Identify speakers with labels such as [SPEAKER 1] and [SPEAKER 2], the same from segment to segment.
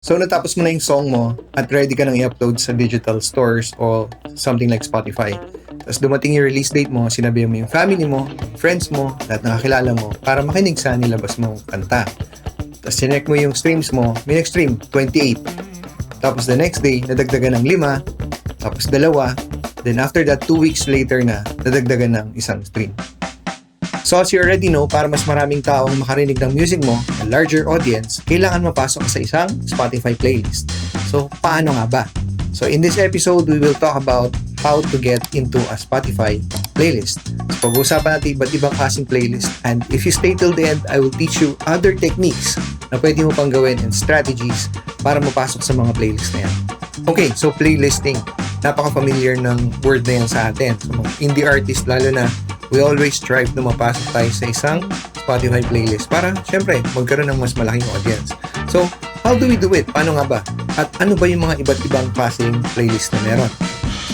[SPEAKER 1] So natapos mo na yung song mo at ready ka nang i-upload sa digital stores o something like Spotify. Tapos dumating yung release date mo, sinabi mo yung family mo, friends mo, lahat ng kakilala mo para makinig sa nilabas mong kanta. Tapos sinek mo yung streams mo, may nag-stream, 28. Tapos the next day, nadagdagan ng 5, tapos 2, then after that, 2 weeks later na, nadagdagan ng 1 stream. So as you already know, para mas maraming taong makarinig ng music mo, a larger audience, kailangan mapasok ka sa isang Spotify playlist. So paano nga ba? So in this episode, we will talk about how to get into a Spotify playlist. So pag-uusapan natin iba't ibang klaseng playlist, and if you stay till the end, I will teach you other techniques na pwede mo pang gawin and strategies para mapasok sa mga playlist na yan. Okay, so playlisting. Napaka-familiar ng word na yan sa atin. So mga indie artist, lalo na, we always strive na mapasok tayo sa isang Spotify playlist para, syempre, magkaroon ng mas malaking audience. So, how do we do it? Paano nga ba? At ano ba yung mga iba't ibang klaseng playlist na meron?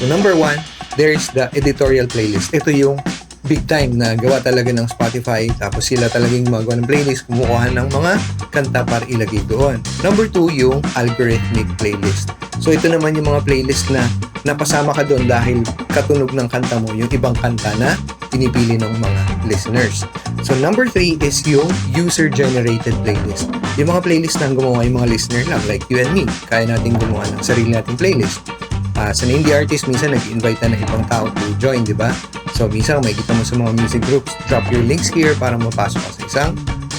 [SPEAKER 1] So, number 1, there's the editorial playlist. Ito yung big time na gawa talaga ng Spotify, tapos sila talagang magawa ng playlist, kumukuha ng mga kanta para ilagay doon. Number 2, yung algorithmic playlist. So, ito naman yung mga playlist na napasama ka doon dahil katunog ng kanta mo yung ibang kanta na pinipili ng mga listeners. So, number 3 is yung user-generated playlist. Yung mga playlist na gumawa yung mga listener lang, like you and me. Kaya natin gumawa ng sarili nating playlist. Sa indie artist, minsan nag-invite na ng ibang tao to join, di ba? So, minsan may kita mo sa mga music groups, drop your links here para mapasok ka sa isang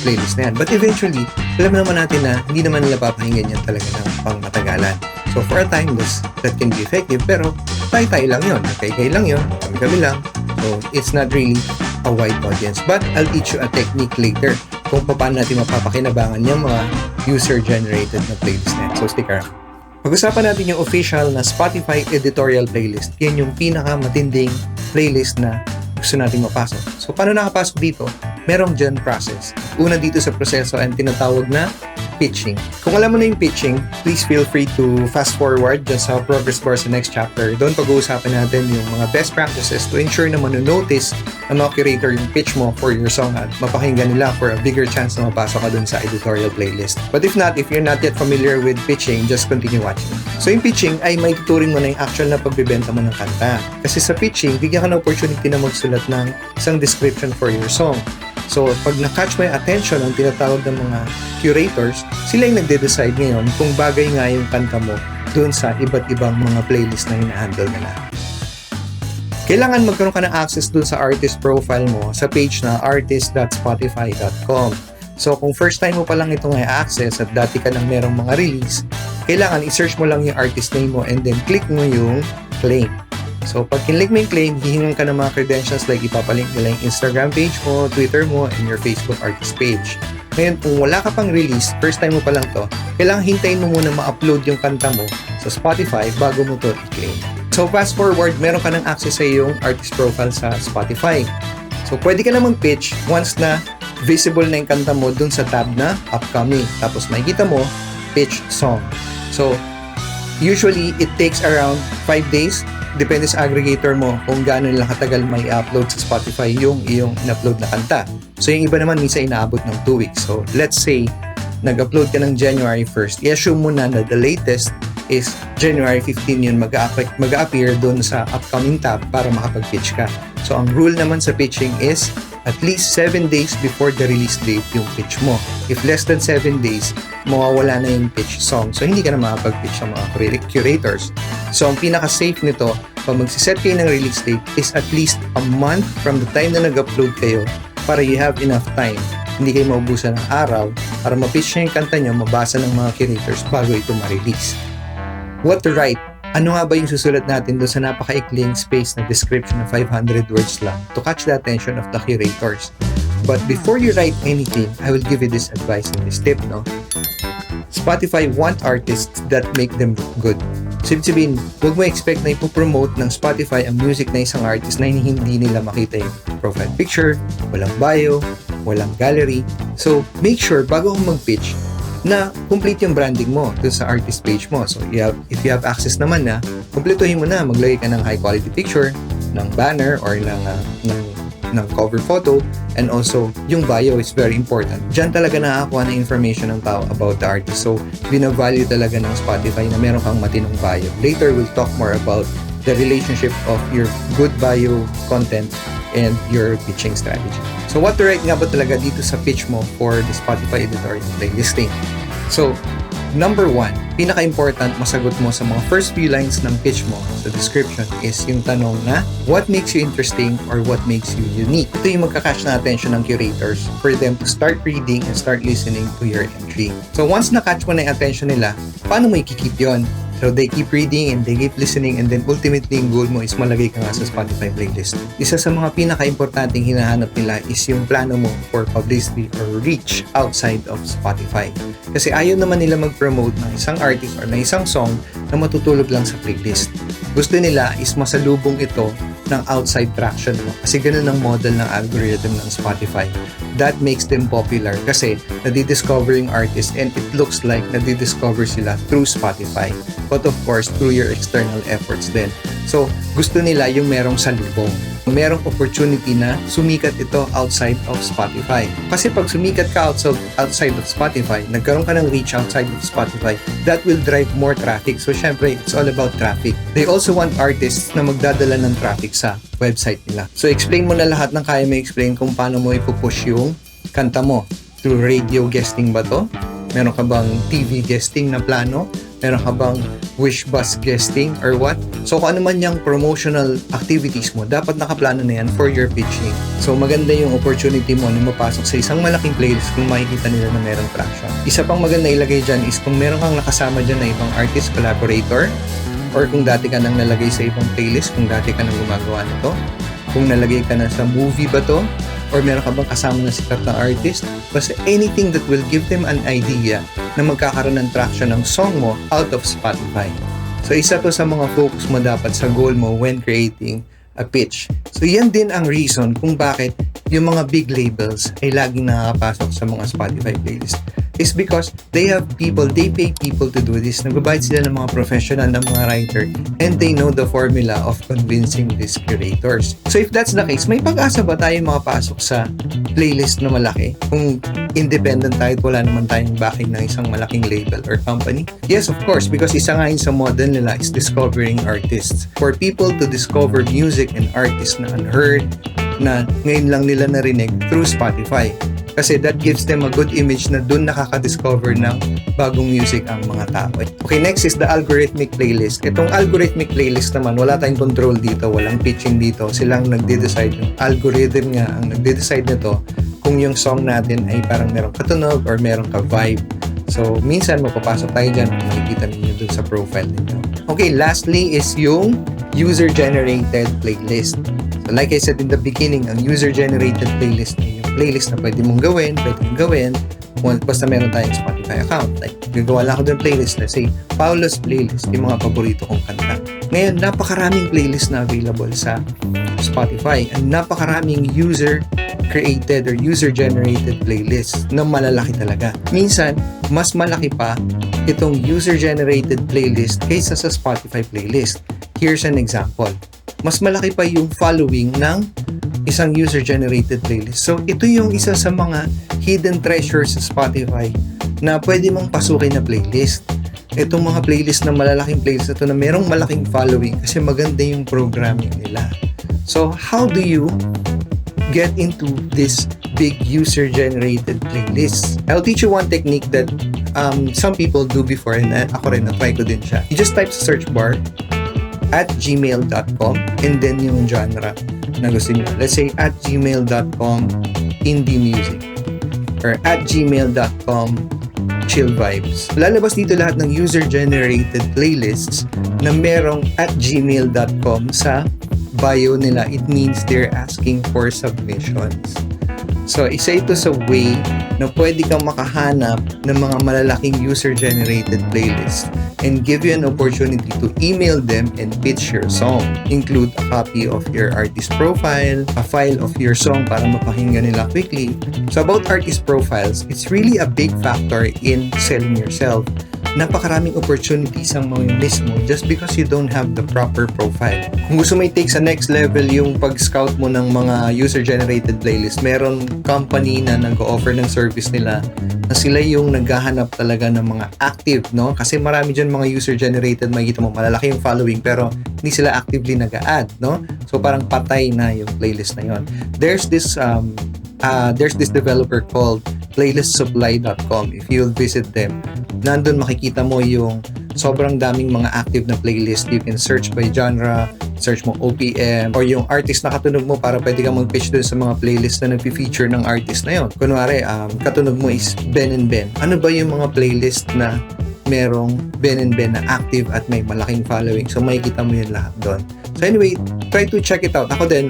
[SPEAKER 1] playlist na yan. But eventually, alam naman natin na hindi naman nila papahinggan yan talaga ng pangmatagalan. So, for a time, that can be effective, pero tayo-tayo lang yun. Kay-kay lang yun, kami-kami lang. So, it's not really a wide audience. But I'll teach you a technique later kung paano natin mapapakinabangan yung mga user-generated na playlist na yan. So, stick around. Pag-usapan natin yung official na Spotify editorial playlist. Yan yung pinaka-matinding playlist na gusto natin mapasok. So, paano nakapasok dito? Merong dyan process. Una dito sa proseso ay tinatawag na pitching. Kung alam mo na yung pitching, please feel free to fast forward dyan sa progress bar sa next chapter. Doon pag-uusapan natin yung mga best practices to ensure na manonotice ng mga curator yung pitch mo for your song at mapakinggan nila for a bigger chance na mapasok ka dun sa editorial playlist. But if not, if you're not yet familiar with pitching, just continue watching. So yung pitching ay may tuturing mo na yung actual na pagbibenta mo ng kanta. Kasi sa pitching, bigyan ka ng opportunity na magsulat ng isang description for your song. So, pag na-catch mo yung attention ng tinatawag ng mga curators, sila yung nagde-decide ngayon kung bagay nga yung kanta mo doon sa iba't ibang mga playlist na hina-handle nila. Kailangan magkaroon ka ng access doon sa artist profile mo sa page na artist.spotify.com. So, kung first time mo pa lang itong i-access at dati ka nang merong mga release, kailangan i-search mo lang yung artist name mo and then click mo yung claim. So, pag kinlik mo yung claim, hihingan ka ng mga credentials like ipapalink nila yung Instagram page mo, Twitter mo, and your Facebook artist page. Ngayon, kung wala ka pang release, first time mo pa lang to, kailangan hintayin mo muna ma-upload yung kanta mo sa Spotify bago mo to i-claim. So, fast forward, meron ka ng access sa iyong artist profile sa Spotify. So, pwede ka na mag-pitch once na visible na yung kanta mo dun sa tab na upcoming. Tapos, makikita mo, pitch song. So, usually, it takes around 5 days. Depende sa aggregator mo kung gaano lang katagal may upload sa Spotify yung iyong in-upload na kanta. So, yung iba naman minsan inaabot ng 2 weeks. So, let's say, nag-upload ka ng January 1st. I-assume mo na the latest is January 15 yun mag-a-appear doon sa upcoming tab para makapag-pitch ka. So, ang rule naman sa pitching is at least 7 days before the release date yung pitch mo. If less than 7 days, mawawala na yung pitch song. So, hindi ka na makapag-pitch ng mga curators. So, ang pinaka-safe nito, pag magsiset kayo ng release date is at least a month from the time na nag-upload kayo para you have enough time. Hindi kayo maubusan ng araw para ma-pitch nyo yung kanta nyo, mabasa ng mga curators bago ito ma-release. What to write? Ano nga ba yung susulat natin doon sa napaka-ikling space na description na 500 words lang to catch the attention of the curators? But before you write anything, I will give you this advice and this tip, no? Spotify want artists that make them good. So, ibig sabihin, huwag mo expect na ipopromote ng Spotify ang music na isang artist na hindi nila makita yung profile picture, walang bio, walang gallery. So, make sure, bago kang mag-pitch, na complete yung branding mo dun sa artist page mo. So, if you have access naman na, kumpletuhin mo na, maglagay ka ng high quality picture, ng banner, or ng ng cover photo, and also yung bio is very important. Diyan talaga nakakakuha ng information ng tao about the artist. So, binavalue talaga ng Spotify na meron kang matinong bio. Later, we'll talk more about the relationship of your good bio content and your pitching strategy. So, what to write nga ba talaga dito sa pitch mo for the Spotify editorial playlisting? So, number 1, pinaka-important masagot mo sa mga first few lines ng pitch mo sa description is yung tanong na, what makes you interesting or what makes you unique? Ito yung magka-catch na attention ng curators for them to start reading and start listening to your entry. So once na-catch mo na yung attention nila, paano mo i-keep yun? So they keep reading and they keep listening, and then ultimately yung goal mo is malagay ka nga sa Spotify playlist. Isa sa mga pinaka-importanting hinahanap nila is yung plano mo for publicity or reach outside of Spotify. Kasi ayaw naman nila mag-promote ng isang artist or ng isang song na matutulog lang sa playlist. Gusto nila is masalubong ito ng outside traction mo. Kasi ganun ang model ng algorithm ng Spotify. That makes them popular kasi nadidiscover yung artist, and it looks like nadidiscover sila through Spotify. But of course, through your external efforts din. So, gusto nila yung merong salubong. Merong opportunity na sumikat ito outside of Spotify. Kasi pag sumikat ka outside of Spotify, nagkaroon ka ng reach outside of Spotify, that will drive more traffic. So, syempre, it's all about traffic. They also want artists na magdadala ng traffic sa website nila. So, explain mo na lahat ng kaya mo explain kung paano mo ipupush yung kanta mo. Through radio guesting ba to? Meron ka bang TV guesting na plano? Meron ka bang wish bus guesting or what? So kung ano man yung promotional activities mo, dapat nakaplano na yan for your pitching. So maganda yung opportunity mo na mapasok sa isang malaking playlist kung makikita nila na merong traction. Isa pang maganda ilagay dyan is kung meron kang nakasama dyan na ibang artist collaborator, or kung dati ka nang nalagay sa ibang playlist, kung dati ka nang gumagawa nito, kung nalagay ka na sa movie ba to, or meron ka bang kasama na sikat na artist, basta anything that will give them an idea na magkakaroon ng traction ng song mo out of Spotify. So isa to sa mga focus mo dapat sa goal mo when creating a pitch. So yan din ang reason kung bakit yung mga big labels ay laging nakakapasok sa mga Spotify playlist. Is because they pay people to do this. Nagbabayad sila ng mga professional, ng mga writer, and they know the formula of convincing these curators. So if that's the case, may pag-asa ba tayo makapasok sa playlist na malaki? Kung independent tayo, wala naman tayong backing ng isang malaking label or company? Yes, of course, because isa nga yun sa model nila is discovering artists. For people to discover music and artists na unheard, na ngayon lang nila narinig through Spotify. Kasi that gives them a good image na dun nakaka-discover ng bagong music ang mga tao. Okay, next is the algorithmic playlist. Itong algorithmic playlist naman, wala tayong control dito, walang pitching dito. Silang nagde-decide, yung algorithm nga ang nagde-decide nito kung yung song natin ay parang merong katunog or merong ka-vibe. So, minsan mapapasok tayo dyan kung makikita ninyo dun sa profile ninyo. Okay, lastly is yung user-generated playlist. So, like I said in the beginning, ang user-generated playlist ay yung playlist na pwede mong gawin, basta meron tayong Spotify account. Like, gagawa lang ako ng playlist, let's say, Paolo's playlist, yung mga paborito kong kanta. Ngayon, napakaraming playlist na available sa Spotify, and napakaraming user-created or user-generated playlists na malalaki talaga. Minsan, mas malaki pa itong user-generated playlist kaysa sa Spotify playlist. Here's an example. Mas malaki pa yung following ng isang user-generated playlist. So, ito yung isa sa mga hidden treasures sa Spotify na pwede mong pasukin na playlist. Itong mga playlist na malalaking playlist na ito na merong malaking following kasi maganda yung programming nila. So, how do you get into this big user-generated playlist? I'll teach you one technique that some people do before, and ako rin, na-try ko din siya. You just type sa search bar at gmail.com and then yung genre na gusto nyo. Let's say at gmail.com indie music or at gmail.com chill vibes. Lalabas dito lahat ng user-generated playlists na merong at gmail.com sa bio nila. It means they're asking for submissions. So, isa ito sa way na pwede kang makahanap ng mga malalaking user-generated playlists and give you an opportunity to email them and pitch your song. Include a copy of your artist profile, a file of your song para mapakinggan nila quickly. So, about artist profiles, it's really a big factor in selling yourself. napakaraming opportunities ang miss mo just because you don't have the proper profile. Kung gusto mo i-take sa next level yung pag-scout mo ng mga user-generated playlist, meron company na nag-offer ng service nila na sila yung naghahanap talaga ng mga active, no? Kasi marami dyan mga user-generated, makikita mo malalaki yung following pero hindi sila actively nag-a-add, no? So parang patay na yung playlist na yon. There's this developer called playlistsupply.com. If you'll visit them, nandun makikita mo yung sobrang daming mga active na playlist. You can search by genre, search mo OPM, or yung artist na katunog mo para pwede kang mag-pitch dun sa mga playlist na nag-feature ng artist na yon. Kunwari, katunog mo is Ben and Ben. Ano ba yung mga playlist na merong Ben and Ben na active at may malaking following? So makikita mo yun lahat doon. So anyway, try to check it out. Ako din,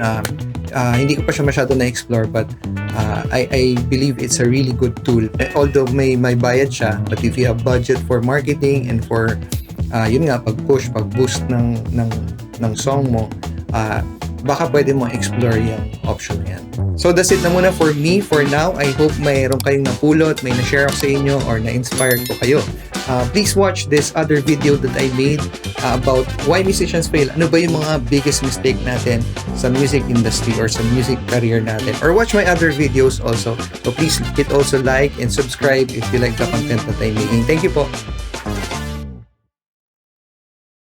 [SPEAKER 1] hindi ko pa siya masyado na-explore, but I believe it's a really good tool. Although may bayad siya, but if you have budget for marketing and for yun nga, pag-push, pag-boost ng song mo, baka pwede mo explore yung option na yan. So that's it na muna for me for now. I hope mayroon kayong napulot, may na-share ako sa inyo or na-inspire ko kayo. Please watch this other video that I made about why musicians fail. Ano ba yung mga biggest mistake natin sa music industry or sa music career natin? Or watch my other videos also. So please hit also like and subscribe if you like the content that I'm making. Thank you po.